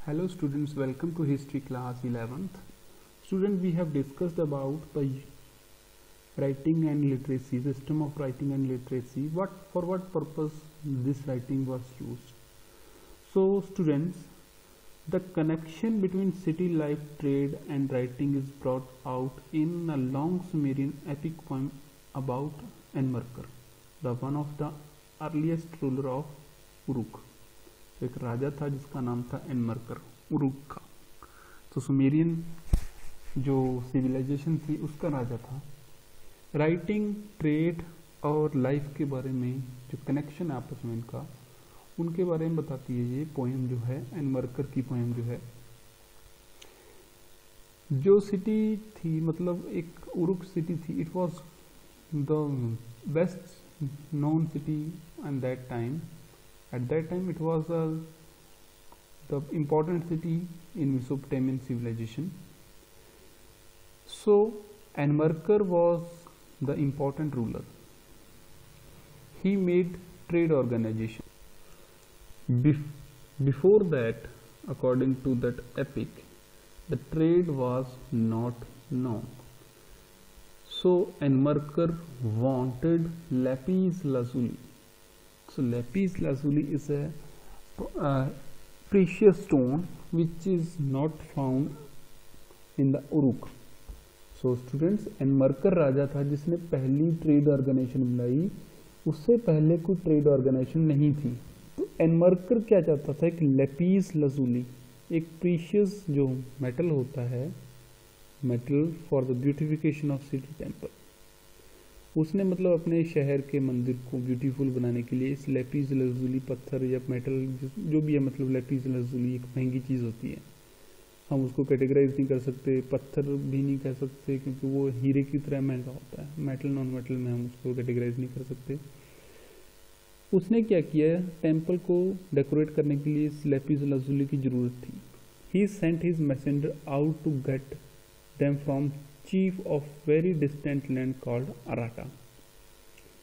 Hello students, welcome to history class 11th. Student, we have discussed about the writing and literacy, system of writing and literacy, for what purpose this writing was used. So students, the connection between city life, trade and writing is brought out in a long Sumerian epic poem about Enmerkar, the one of the earliest ruler of Uruk. तो एक राजा था जिसका नाम था एनमरकर, Uruk का। तो Sumerian जो civilisation थी उसका राजा था। राइटिंग, ट्रेड और लाइफ के बारे में जो कनेक्शन है आपस में इनका, उनके बारे में बताती है ये पोएम जो है, एनमरकर की पोएम जो है। जो सिटी थी, मतलब एक उरुक सिटी थी, it was the best known city at that time. At that time, it was the important city in Mesopotamian civilization. So, Enmerkar was the important ruler. He made trade organization. Before that, according to that epic, the trade was not known. So, Enmerkar wanted lapis lazuli. So lapis lazuli is a precious stone which is not found in the Uruk. So students, एनमरकर राजा था जिसने पहली trade organisation बनाई। उससे पहले कोई trade organisation नहीं थी। तो एनमरकर क्या चाहता था? एक लेपिस लजूली, एक प्रीशियस जो मेटल होता है, metal for the beautification of city temple, उसने मतलब अपने शहर के मंदिर को ब्यूटीफुल बनाने के लिए इस लेपिस लजूली पत्थर या मेटल जो भी है, मतलब लेपिस लजूली एक महंगी चीज़ होती है। हम उसको कैटेगराइज नहीं कर सकते, पत्थर भी नहीं कह सकते क्योंकि वो हीरे की तरह महंगा होता है। मेटल नॉन मेटल में हम उसको कैटेगराइज नहीं कर सकते। उसने क्या किया, टेम्पल को डेकोरेट करने के लिए इस लेपिस लजूली की ज़रूरत थी। He sent his messenger out to get them from chief of very distant land called Aratta.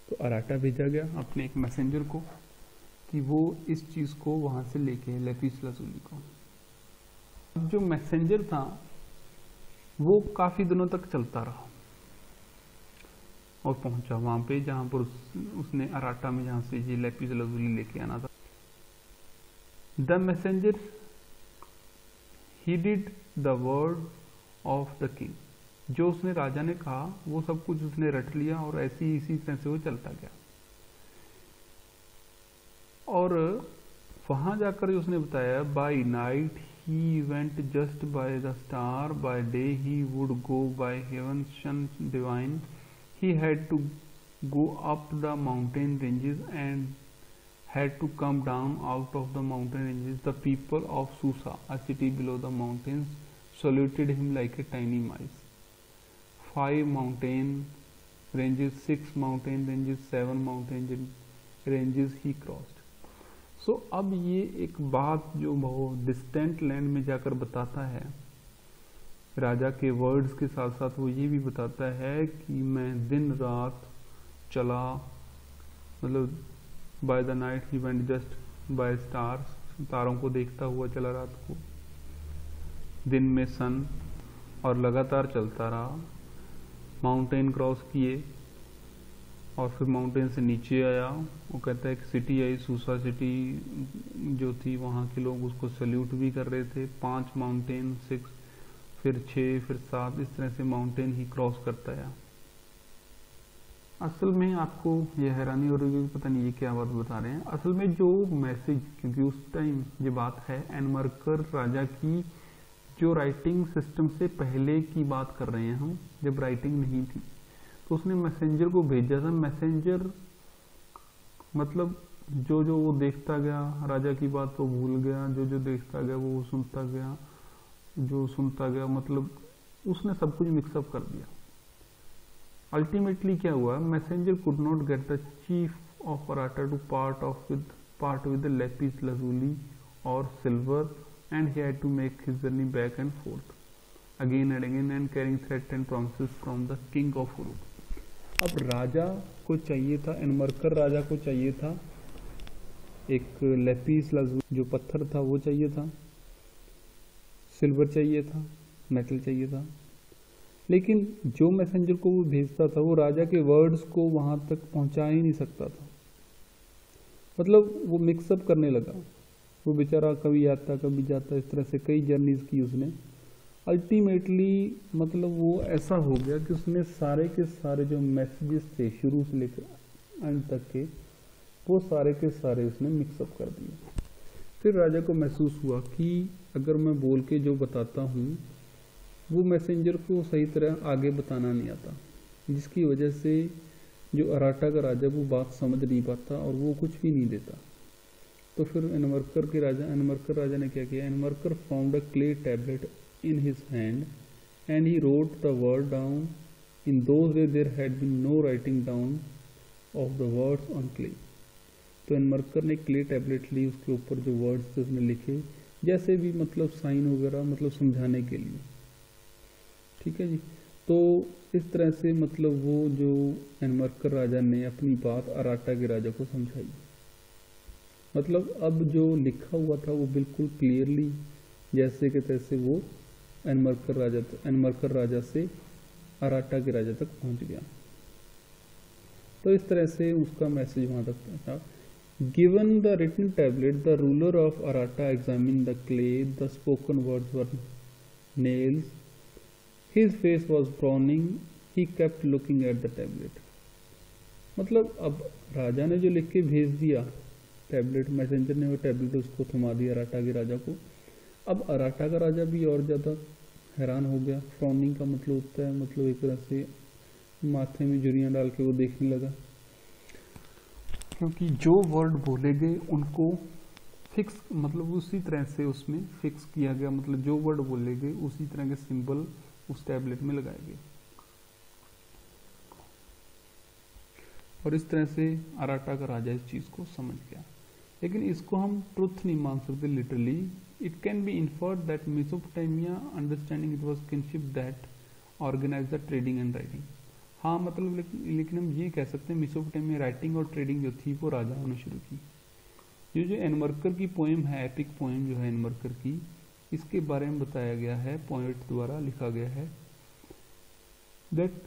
तो अराटा भेजा गया अपने एक मैसेंजर को कि वो इस चीज़ को वहाँ से लेके, लेपिस लजूली को। जो मैसेंजर था वो काफ़ी दिनों तक चलता रहा और पहुंचा वहाँ पे जहाँ पर उसने अराटा में, जहाँ से ये लेपिस लजूली लेके आना था। The messenger heeded the word of the king. जो उसने राजा ने कहा वो सब कुछ उसने रट लिया और ऐसी इसी तरह से वो चलता गया। और वहां जाकर उसने बताया, by night he went just by the star, by day he would go by heaven sun divine, he had to go up the mountain ranges and had to come down out of the mountain ranges. The people of Susa, a city below the mountains, saluted him like a tiny mice. 5 mountain ranges, 6 mountain ranges, 7 mountain ranges he crossed. So अब ये एक बात जो बहुत distant land में जाकर बताता है, राजा के वर्ड्स के साथ साथ वो ये भी बताता है कि मैं दिन रात चला, मतलब by the night he went just bye stars, तारों को देखता हुआ चला रात को, दिन में सन, और लगातार चलता रहा। माउंटेन क्रॉस किए और फिर माउंटेन से नीचे आया। वो कहता है कि सिटी आई, सूसा सिटी जो थी, वहाँ के लोग उसको सल्यूट भी कर रहे थे। 5 माउंटेन, 6, फिर 6, फिर 7, इस तरह से माउंटेन ही क्रॉस करता है। असल में आपको ये हैरानी हो रही है, पता नहीं ये क्या बात बता रहे हैं। असल में जो मैसेज, क्योंकि उस टाइम ये बात है एनमरकर राजा की, जो राइटिंग सिस्टम से पहले की बात कर रहे हैं हम, जब राइटिंग नहीं थी, तो उसने मैसेंजर को भेजा था। मैसेंजर मतलब जो जो वो देखता गया, राजा की बात वो भूल गया, जो जो देखता गया वो सुनता गया, जो सुनता गया, मतलब उसने सब कुछ मिक्सअप कर दिया। अल्टीमेटली क्या हुआ, messenger could not get the chief of Aratta to part with lapis lazuli और silver, and he had to make his journey back and forth again and again and carrying threats and promises from the king of Uruk. अब राजा को चाहिए था, एनमरकर राजा को चाहिए था एक lapis lazuli जो पत्थर था वो चाहिए था, सिल्वर चाहिए था, मेटल चाहिए था, लेकिन जो मैसेंजर को वो भेजता था वो राजा के वर्ड्स को वहां तक पहुंचा ही नहीं सकता था। मतलब वो मिक्सअप करने लगा, वो बेचारा कभी आता कभी जाता, इस तरह से कई जर्नीज की उसने। अल्टीमेटली मतलब वो ऐसा हो गया कि उसने सारे के सारे जो मैसेजेस थे शुरू से लेकर अंत तक के, वो सारे के सारे उसने मिक्सअप कर दिए। फिर राजा को महसूस हुआ कि अगर मैं बोल के जो बताता हूँ वो मैसेंजर को सही तरह आगे बताना नहीं आता, जिसकी वजह से जो अराटा का राजा वो बात समझ नहीं पाता और वो कुछ भी नहीं देता। तो फिर एनमरकर राजा ने क्या किया, Enmerkar found a clay tablet in his hand and he wrote the word down. In those days there had been no writing down of the words on clay. तो एनमरकर ने क्ले टैबलेट ली, उसके ऊपर जो वर्ड्स थे उसने लिखे, जैसे भी मतलब साइन वगैरह मतलब समझाने के लिए। ठीक है जी। तो इस तरह से मतलब वो जो एनमरकर राजा ने अपनी बात अराटा के राजा को समझाई। मतलब अब जो लिखा हुआ था वो बिल्कुल क्लियरली जैसे के तैसे वो एनमरकर राजा से अराटा के राजा तक पहुंच गया। तो इस तरह से उसका मैसेज वहां तक पहुंचा। Given the written tablet the ruler of Aratta examine the clay, the spoken words were nails, his face was frowning, he kept looking at the tablet. मतलब अब राजा ने जो लिख के भेज दिया टैबलेट, मैसेंजर ने वो टैबलेट उसको थमा दिया अराटा के राजा को। अब अराटा का राजा भी और ज़्यादा हैरान हो गया। फ्राउनिंग का मतलब होता है मतलब एक तरह से माथे में झुर्रियाँ डाल के वो देखने लगा, क्योंकि जो वर्ड बोले गए उनको फिक्स मतलब उसी तरह से उसमें फिक्स किया गया, मतलब जो वर्ड बोले गए उसी तरह के सिंबल उस टैबलेट में लगाए गए। और इस तरह से अराटा का राजा इस चीज़ को समझ गया। लेकिन इसको हम ट्रुथ नहीं मान सकते literally. It can be inferred that Mesopotamia understanding it was kinship that organized the trading and writing. हाँ मतलब लेकिन हम ये कह सकते हैं मेसोपोटामिया राइटिंग और ट्रेडिंग जो थी वो राजाओं ने शुरू की। ये जो एनमरकर की पोएम है, एपिक पोएम जो है एनमरकर की, इसके बारे में बताया गया है, पोएट द्वारा लिखा गया है दैट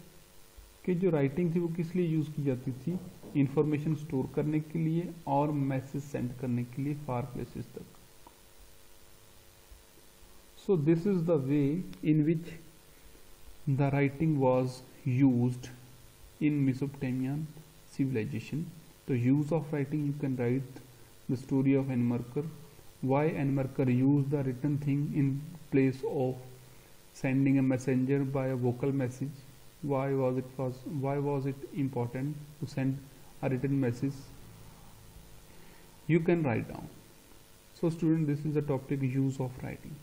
कि जो राइटिंग थी वो किस लिए यूज की जाती थी, इंफॉर्मेशन स्टोर करने के लिए और मैसेज सेंड करने के लिए फार प्लेसेस तक। So this is the way in which the writing was used in Mesopotamian civilization. The use of writing, you can write the story of Enmerkar, why Enmerkar used the written thing in place of sending a messenger by a vocal message. Why was it important to send a written message? You can write down. So student, this is the topic, use of writing.